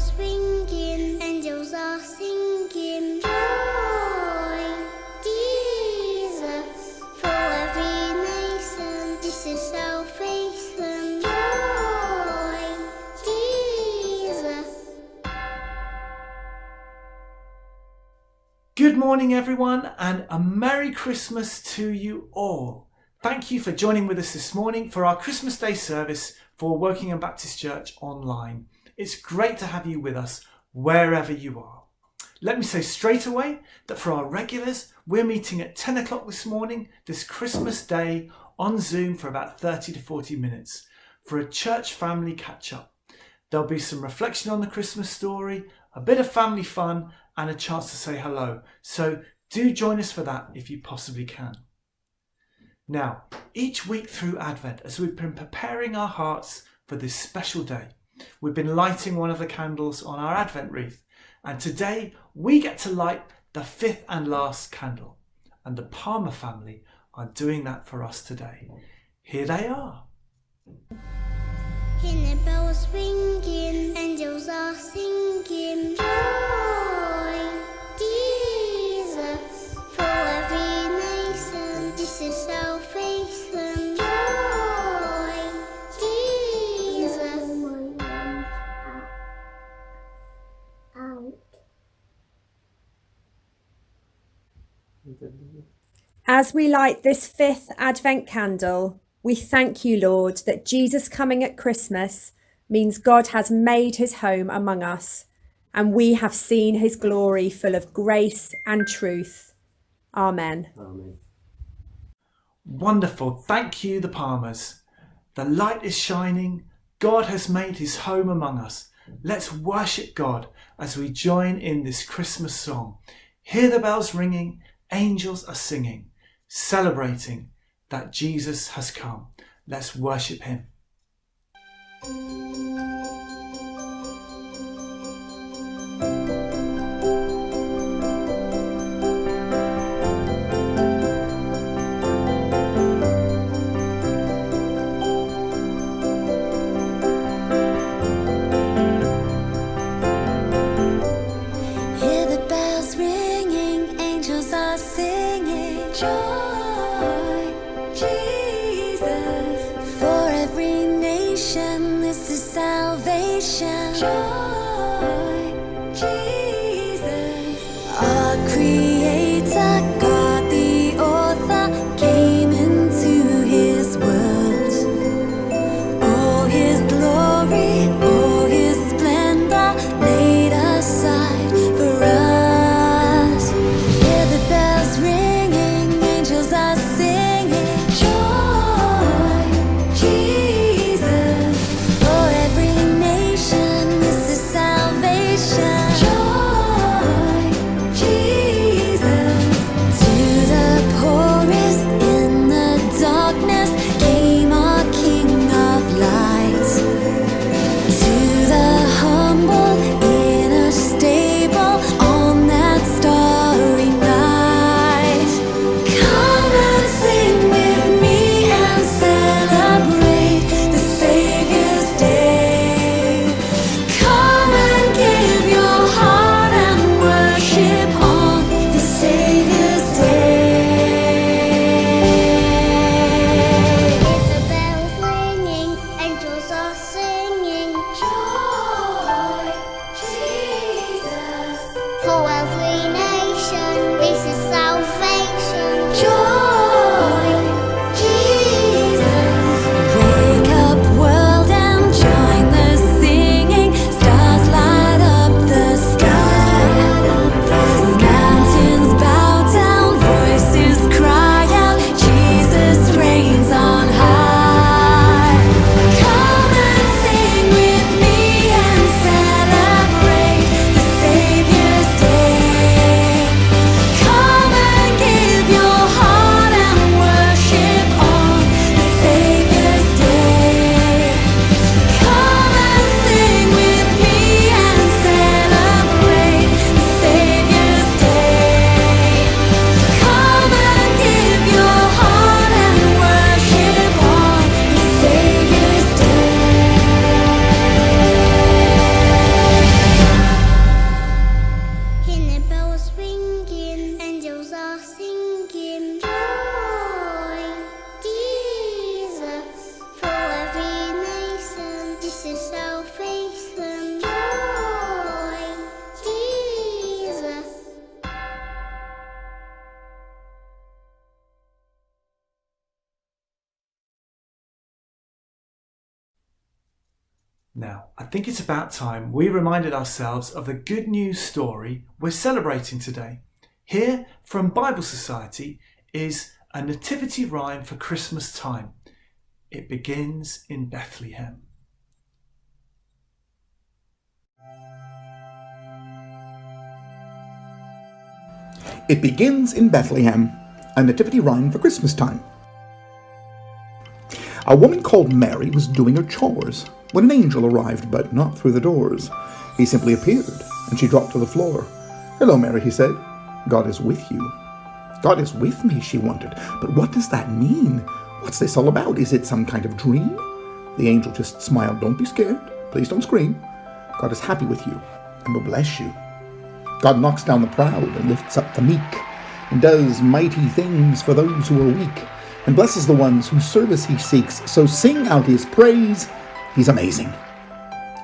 bells ringing, angels are singing. Joy, Jesus, for every nation, this is salvation. Joy, Jesus. Good morning, everyone, and a Merry Christmas to you all. Thank you for joining with us this morning for our Christmas Day service for Wokingham Baptist Church online. It's great to have you with us wherever you are. Let me say straight away that for our regulars, we're meeting at 10 o'clock this morning, this Christmas Day, on Zoom for about 30 to 40 minutes for a church family catch-up. There'll be some reflection on the Christmas story, a bit of family fun, and a chance to say hello. So do join us for that if you possibly can. Now, each week through Advent, as we've been preparing our hearts for this special day, we've been lighting one of the candles on our Advent wreath. And today we get to light the fifth and last candle. And the Palmer family are doing that for us today. Here they are. Hear the bells ringing, angels are singing. Joy, Jesus, for every nation, this is salvation. Joy, Jesus. As we light this fifth Advent candle, we thank you, Lord, that Jesus coming at Christmas means God has made his home among us, and we have seen his glory full of grace and truth. Amen. Amen. Wonderful. Thank you, the Palmers. The light is shining. God has made his home among us. Let's worship God as we join in this Christmas song. Hear the bells ringing. Angels are singing, celebrating that Jesus has come. Let's worship him. Hear the bells ringing, angels are singing. Joy, Jesus, for every nation, this is salvation. Joy, Jesus, our Creator, God the Author, came into His world. All His glory, all His splendor, laid aside for us. Hear the bells ringing, angels are singing. Joy, Jesus, for every nation, this is salvation. Joy, Jesus, to the poorest in the darkness came our King of light. To the humble in a stable on that starry night. Come and sing with me and celebrate the Savior's day. Come and give your heart and worship on the Savior's day. Hear the bells ringing, angels are singing. Joy, salvation. Joy, Jesus. Now, I think it's about time we reminded ourselves of the good news story we're celebrating today. Here from Bible Society is a nativity rhyme for Christmas time. It begins in Bethlehem. It begins in Bethlehem, a nativity rhyme for Christmas time. A woman called Mary was doing her chores when an angel arrived, but not through the doors. He simply appeared, and she dropped to the floor. "Hello, Mary," he said. "God is with you." "God is with me," she wondered. "But what does that mean? What's this all about? Is it some kind of dream?" The angel just smiled. "Don't be scared. Please don't scream. God is happy with you and will bless you. God knocks down the proud and lifts up the meek, and does mighty things for those who are weak, and blesses the ones whose service he seeks. So sing out his praise. He's amazing.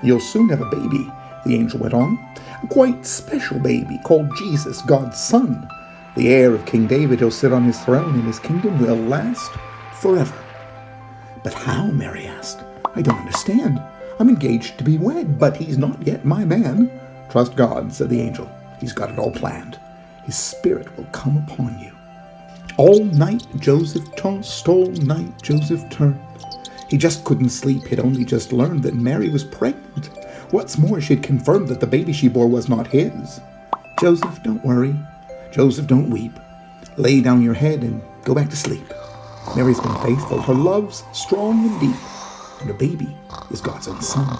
You'll soon have a baby," the angel went on, "a quite special baby called Jesus, God's Son. The heir of King David, he'll sit on his throne, and his kingdom will last forever." "But how?" Mary asked. "I don't understand. I'm engaged to be wed, but he's not yet my man." "Trust God," said the angel. "He's got it all planned. His spirit will come upon you." All night Joseph tossed, all night Joseph turned. He just couldn't sleep. He'd only just learned that Mary was pregnant. What's more, she'd confirmed that the baby she bore was not his. "Joseph, don't worry. Joseph, don't weep. Lay down your head and go back to sleep. Mary's been faithful. Her love's strong and deep, and her baby is God's own son.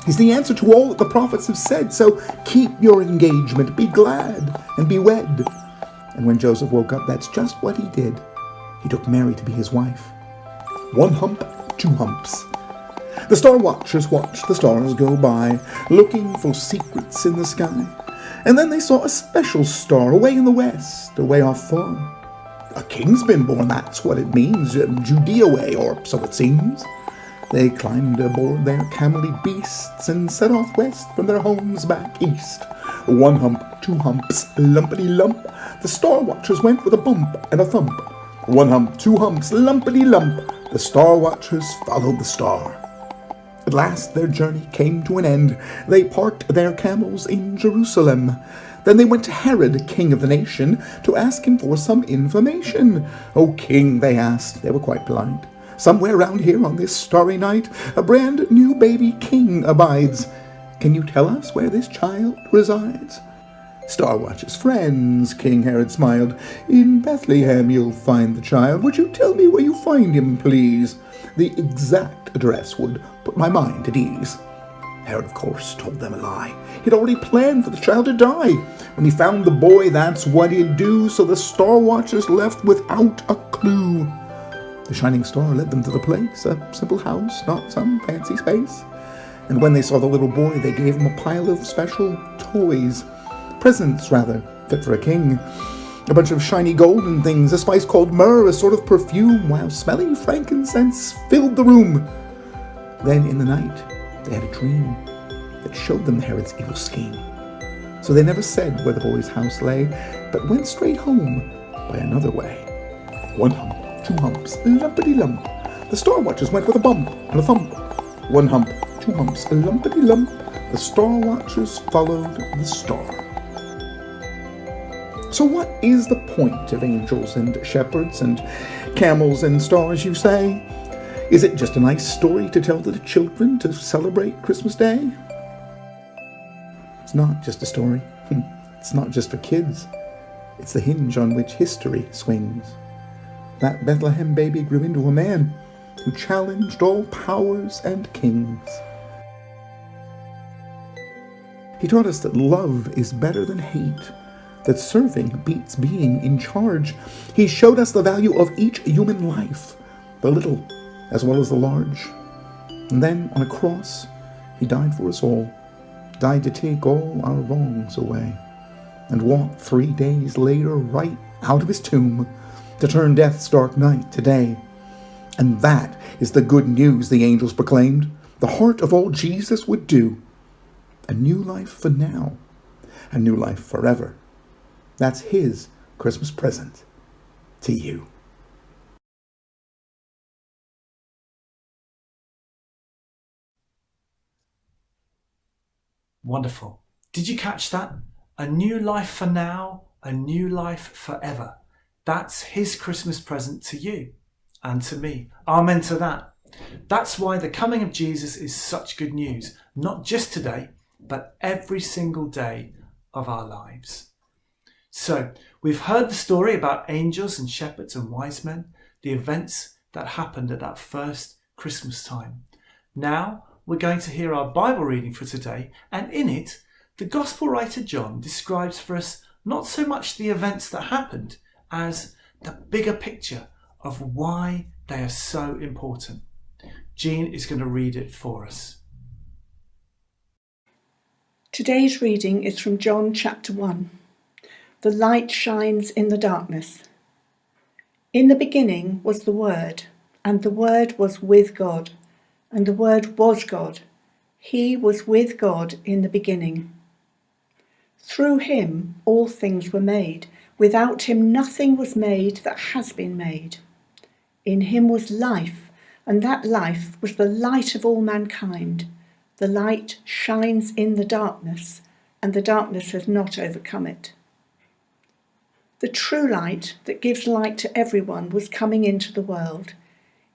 He's the answer to all that the prophets have said, so keep your engagement, be glad, and be wed." And when Joseph woke up, that's just what he did. He took Mary to be his wife. One hump, two humps. The star watchers watched the stars go by, looking for secrets in the sky. And then they saw a special star away in the west, away off far. "A king's been born, that's what it means, Judea way, or so it seems." They climbed aboard their camel-y beasts and set off west from their homes back east. One hump, two humps, lumpity-lump. The star watchers went with a bump and a thump. One hump, two humps, lumpity-lump. The star watchers followed the star. At last their journey came to an end. They parked their camels in Jerusalem. Then they went to Herod, king of the nation, to ask him for some information. "O king," they asked, they were quite polite, "somewhere round here on this starry night, a brand new baby king abides. Can you tell us where this child resides?" "Star Watcher's friends," King Herod smiled, "in Bethlehem you'll find the child. Would you tell me where you find him, please? The exact address would put my mind at ease." Herod, of course, told them a lie. He'd already planned for the child to die. When he found the boy, that's what he'd do, so the Star Watchers left without a clue. The shining star led them to the place, a simple house, not some fancy space. And when they saw the little boy, they gave him a pile of special toys. Presents, rather, fit for a king. A bunch of shiny golden things, a spice called myrrh, a sort of perfume, while smelling frankincense filled the room. Then in the night, they had a dream that showed them Herod's evil scheme. So they never said where the boy's house lay, but went straight home by another way. One hump, two humps, lumpity-lump. The Star Watchers went with a bump and a thump. One hump, two humps, lumpity-lump. The Star Watchers followed the star. So what is the point of angels and shepherds and camels and stars, you say? Is it just a nice story to tell to the children to celebrate Christmas Day? It's not just a story. It's not just for kids. It's the hinge on which history swings. That Bethlehem baby grew into a man who challenged all powers and kings. He taught us that love is better than hate, that serving beats being in charge. He showed us the value of each human life, the little as well as the large. And then, on a cross, he died for us all, died to take all our wrongs away, and walked 3 days later right out of his tomb to turn death's dark night to day. And that is the good news the angels proclaimed. the heart of all Jesus would do. A new life for now, a new life forever. That's his Christmas present to you. Wonderful. Did you catch that? A new life for now, a new life forever. That's his Christmas present to you and to me. Amen to that. That's why the coming of Jesus is such good news, not just today, but every single day of our lives. So, we've heard the story about angels and shepherds and wise men, the events that happened at that first Christmas time. Now, we're going to hear our Bible reading for today, and in it, the Gospel writer John describes for us not so much the events that happened as the bigger picture of why they are so important. Jean is going to read it for us. Today's reading is from John chapter 1. The light shines in the darkness. In the beginning was the Word, and the Word was with God, and the Word was God. He was with God in the beginning. Through him all things were made. Without him nothing was made that has been made. In him was life, and that life was the light of all mankind. The light shines in the darkness, and the darkness has not overcome it. The true light that gives light to everyone was coming into the world.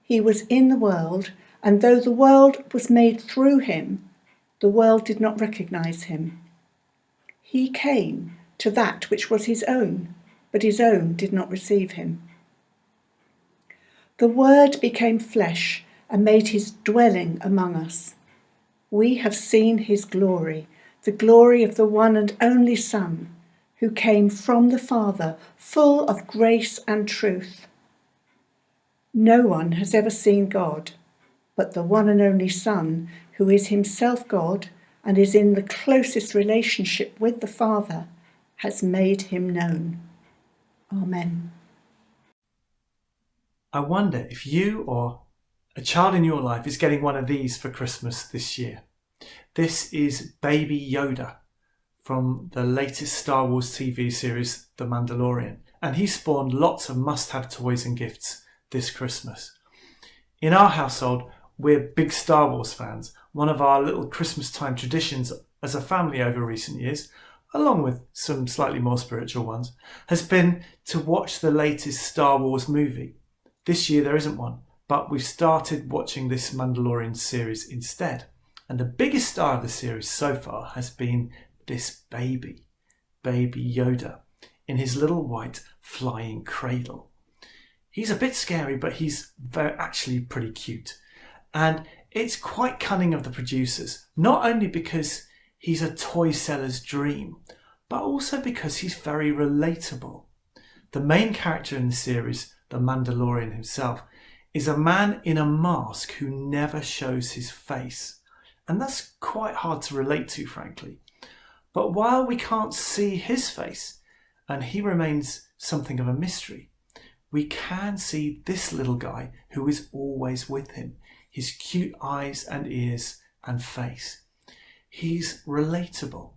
He was in the world, and though the world was made through him, the world did not recognize him. He came to that which was his own, but his own did not receive him. The Word became flesh and made his dwelling among us. We have seen his glory, the glory of the one and only Son, who came from the Father, full of grace and truth. No one has ever seen God, but the one and only Son, who is himself God and is in the closest relationship with the Father, has made him known. Amen. I wonder if you or a child in your life is getting one of these for Christmas this year. This is Baby Yoda from the latest Star Wars TV series, The Mandalorian, and he spawned lots of must-have toys and gifts this Christmas. In our household, we're big Star Wars fans. One of our little Christmas time traditions as a family over recent years, along with some slightly more spiritual ones, has been to watch the latest Star Wars movie. This year there isn't one, but we've started watching this Mandalorian series instead. And the biggest star of the series so far has been this baby Yoda, in his little white flying cradle. He's a bit scary, but he's actually pretty cute. And it's quite cunning of the producers, not only because he's a toy seller's dream, but also because he's very relatable. The main character in the series, the Mandalorian himself, is a man in a mask who never shows his face. And that's quite hard to relate to, frankly. But while we can't see his face, and he remains something of a mystery, we can see this little guy who is always with him, his cute eyes and ears and face. He's relatable,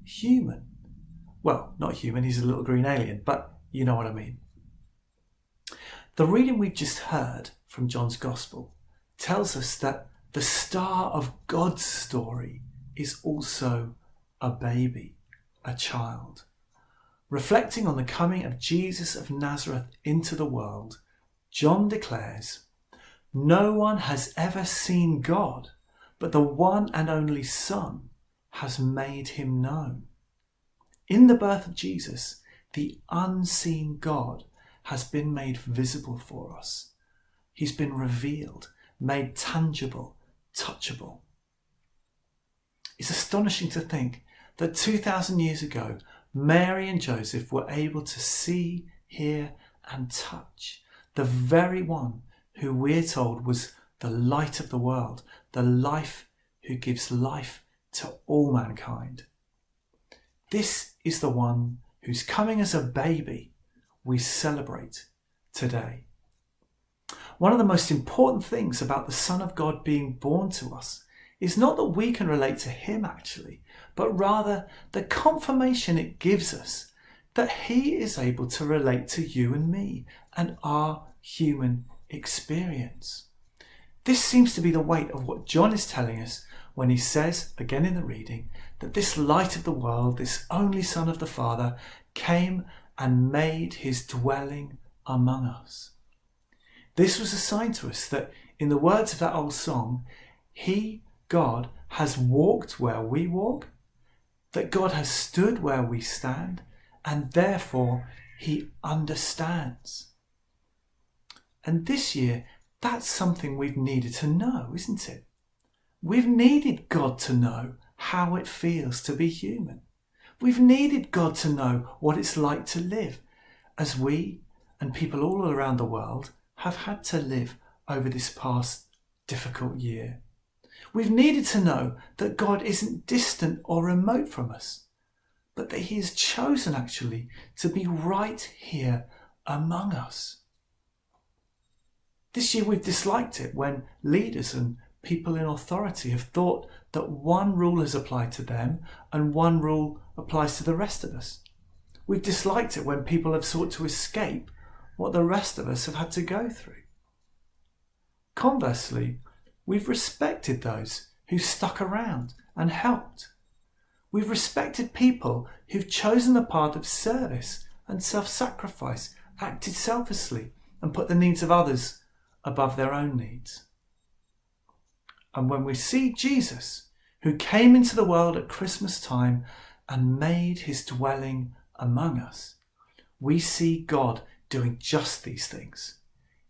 human. Well, not human, he's a little green alien, but you know what I mean. The reading we've just heard from John's Gospel tells us that the star of God's story is also a baby, a child. Reflecting on the coming of Jesus of Nazareth into the world, John declares, "No one has ever seen God, but the one and only Son has made him known." In the birth of Jesus, the unseen God has been made visible for us. He's been revealed, made tangible, touchable. It's astonishing to think that 2,000 years ago, Mary and Joseph were able to see, hear, and touch the very one who we're told was the light of the world, the life who gives life to all mankind. This is the one who's coming as a baby we celebrate today. One of the most important things about the Son of God being born to us is not that we can relate to him actually, but rather the confirmation it gives us that he is able to relate to you and me and our human experience. This seems to be the weight of what John is telling us when he says, again in the reading, that this light of the world, this only Son of the Father, came and made his dwelling among us. This was a sign to us that, in the words of that old song, he, God, has walked where we walk, that God has stood where we stand, and therefore he understands. And this year, that's something we've needed to know, isn't it? We've needed God to know how it feels to be human. We've needed God to know what it's like to live, as we and people all around the world have had to live over this past difficult year. We've needed to know that God isn't distant or remote from us, but that he has chosen actually to be right here among us. This year we've disliked it when leaders and people in authority have thought that one rule has applied to them and one rule applies to the rest of us. We've disliked it when people have sought to escape what the rest of us have had to go through. Conversely, we've respected those who stuck around and helped. We've respected people who've chosen the path of service and self-sacrifice, acted selflessly, and put the needs of others above their own needs. And when we see Jesus, who came into the world at Christmas time and made his dwelling among us, we see God doing just these things,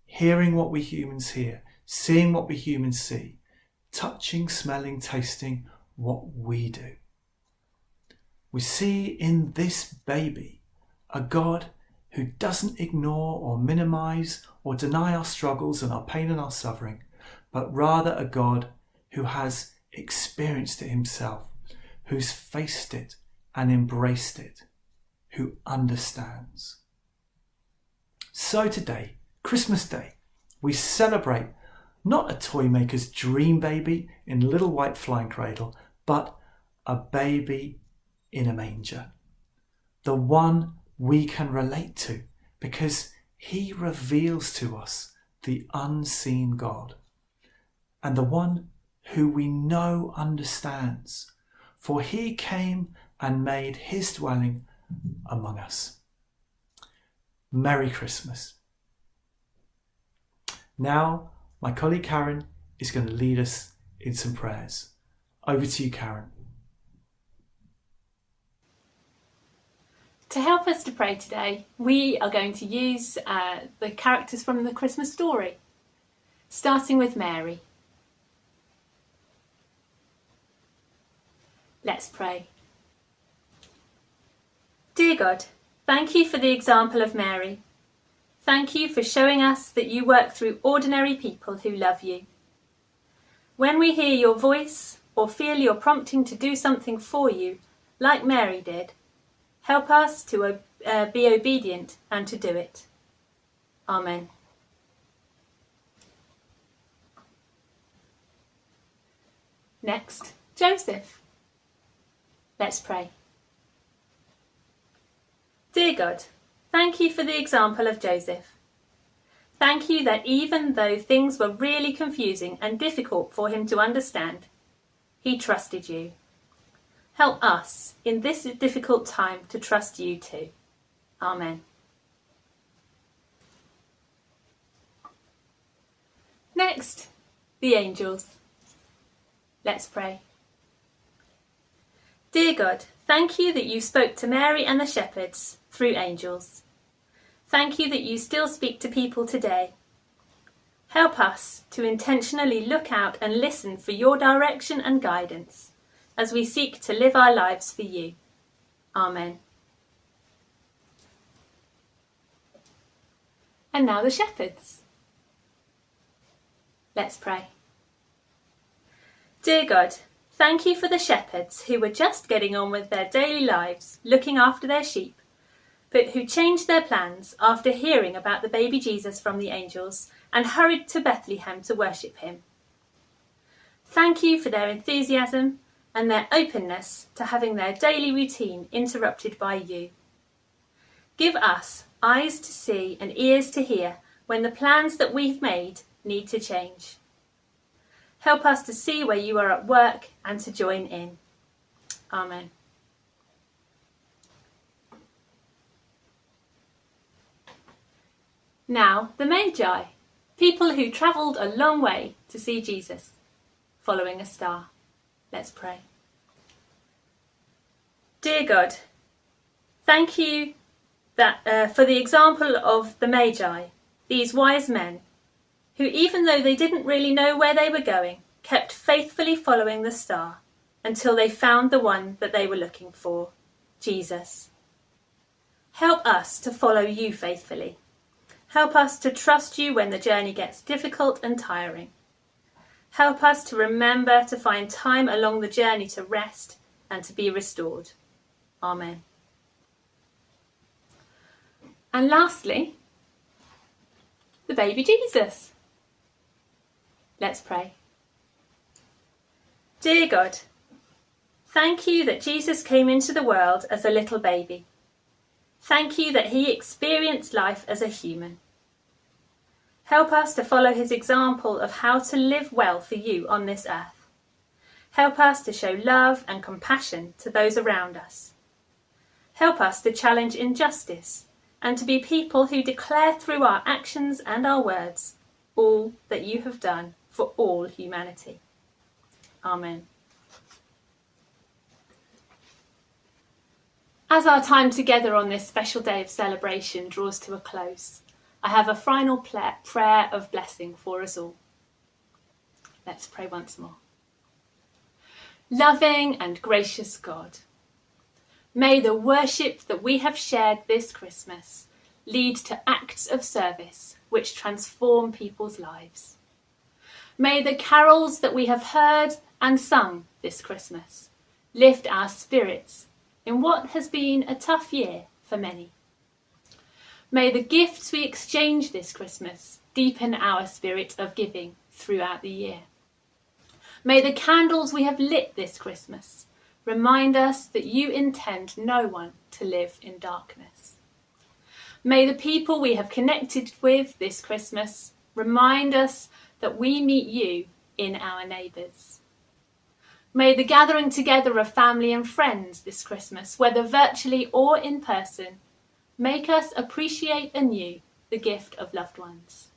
hearing what we humans hear, seeing what we humans see, touching, smelling, tasting what we do. We see in this baby a God who doesn't ignore or minimize or deny our struggles and our pain and our suffering, but rather a God who has experienced it himself, who's faced it and embraced it, who understands. So today, Christmas Day, we celebrate not a toy maker's dream baby in a little white flying cradle, but a baby in a manger. The one we can relate to because he reveals to us the unseen God, and the one who we know understands, for he came and made his dwelling among us. Merry Christmas. Now, my colleague Karen is going to lead us in some prayers. Over to you, Karen. To help us to pray today, we are going to use the characters from the Christmas story, starting with Mary. Let's pray. Dear God, thank you for the example of Mary. Thank you for showing us that you work through ordinary people who love you. When we hear your voice or feel your prompting to do something for you, like Mary did, help us to be obedient and to do it. Amen. Next, Joseph. Let's pray. Dear God, thank you for the example of Joseph. Thank you that even though things were really confusing and difficult for him to understand, he trusted you. Help us in this difficult time to trust you too. Amen. Next, the angels. Let's pray. Dear God, thank you that you spoke to Mary and the shepherds through angels. Thank you that you still speak to people today. Help us to intentionally look out and listen for your direction and guidance as we seek to live our lives for you. Amen. And now the shepherds. Let's pray. Dear God, thank you for the shepherds who were just getting on with their daily lives, looking after their sheep, but who changed their plans after hearing about the baby Jesus from the angels and hurried to Bethlehem to worship him. Thank you for their enthusiasm and their openness to having their daily routine interrupted by you. Give us eyes to see and ears to hear when the plans that we've made need to change. Help us to see where you are at work and to join in. Amen. Now, the Magi, people who travelled a long way to see Jesus, following a star. Let's pray. Dear God, thank you for the example of the Magi, these wise men, who even though they didn't really know where they were going, kept faithfully following the star until they found the one that they were looking for, Jesus. Help us to follow you faithfully. Help us to trust you when the journey gets difficult and tiring. Help us to remember to find time along the journey to rest and to be restored. Amen. And lastly, the baby Jesus. Let's pray. Dear God, thank you that Jesus came into the world as a little baby. Thank you that he experienced life as a human. Help us to follow his example of how to live well for you on this earth. Help us to show love and compassion to those around us. Help us to challenge injustice and to be people who declare through our actions and our words all that you have done for all humanity. Amen. As our time together on this special day of celebration draws to a close, I have a final prayer of blessing for us all. Let's pray once more. Loving and gracious God, may the worship that we have shared this Christmas lead to acts of service which transform people's lives. May the carols that we have heard and sung this Christmas lift our spirits in what has been a tough year for many. May the gifts we exchange this Christmas deepen our spirit of giving throughout the year. May the candles we have lit this Christmas remind us that you intend no one to live in darkness. May the people we have connected with this Christmas remind us that we meet you in our neighbours. May the gathering together of family and friends this Christmas, whether virtually or in person, make us appreciate anew the gift of loved ones.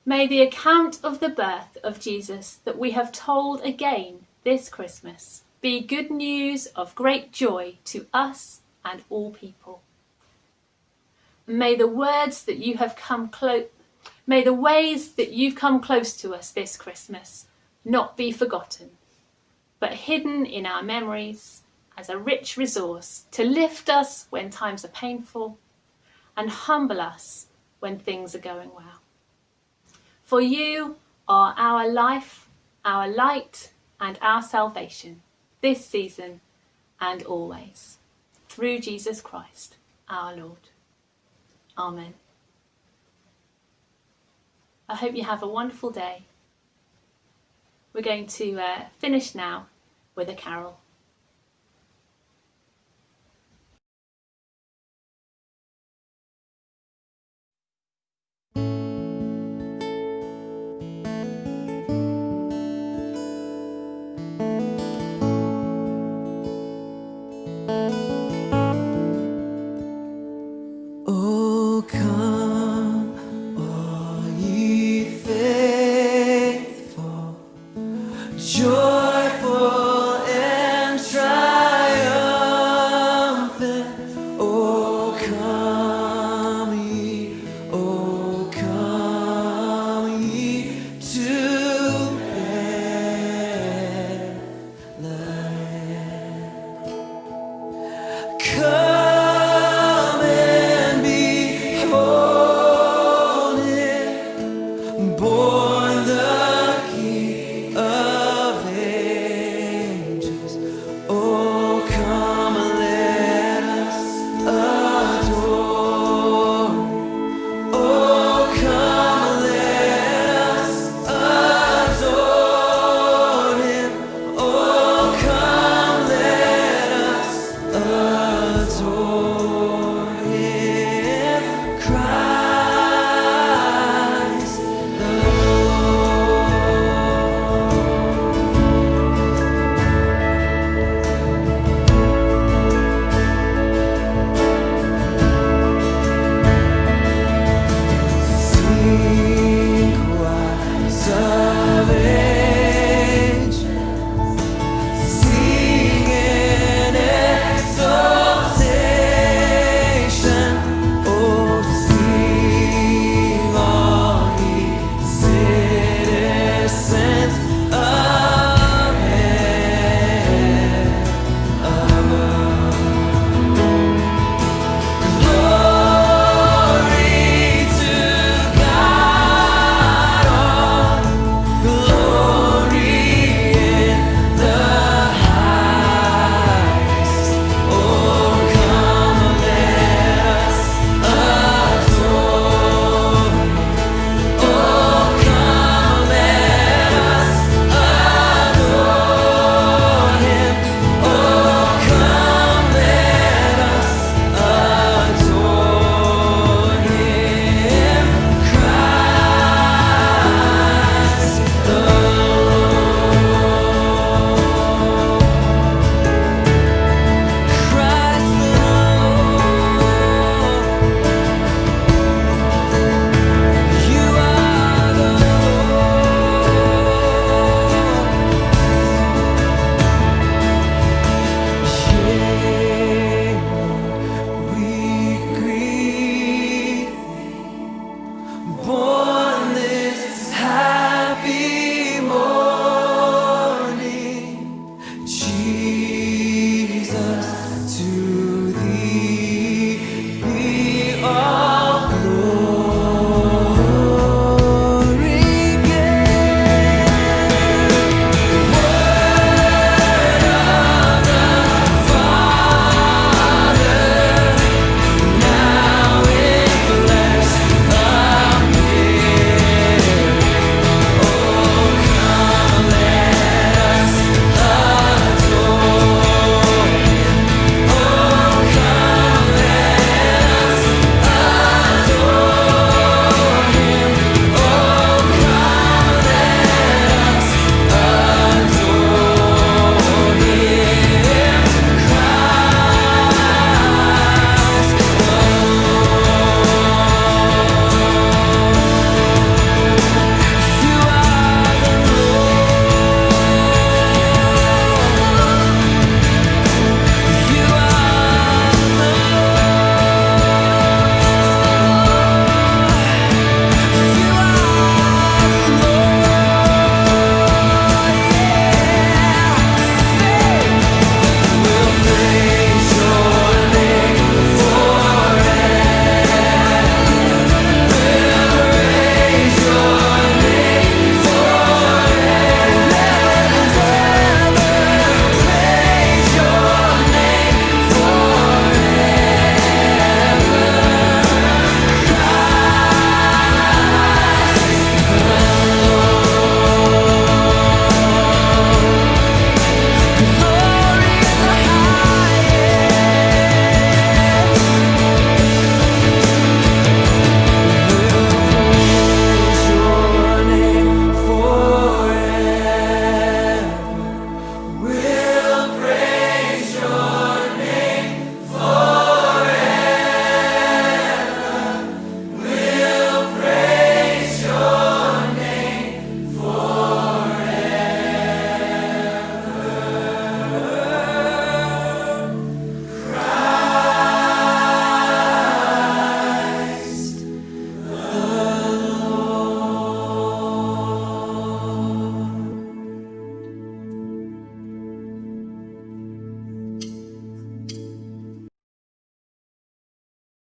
May the account of the birth of Jesus that we have told again this Christmas be good news of great joy to us and all people. May the ways that you've come close to us this Christmas not be forgotten, but hidden in our memories as a rich resource to lift us when times are painful and humble us when things are going well. For you are our life, our light, and our salvation, this season and always, through Jesus Christ, our Lord. Amen. I hope you have a wonderful day. We're going to finish now with a carol. Oh, come, all ye faithful, joy.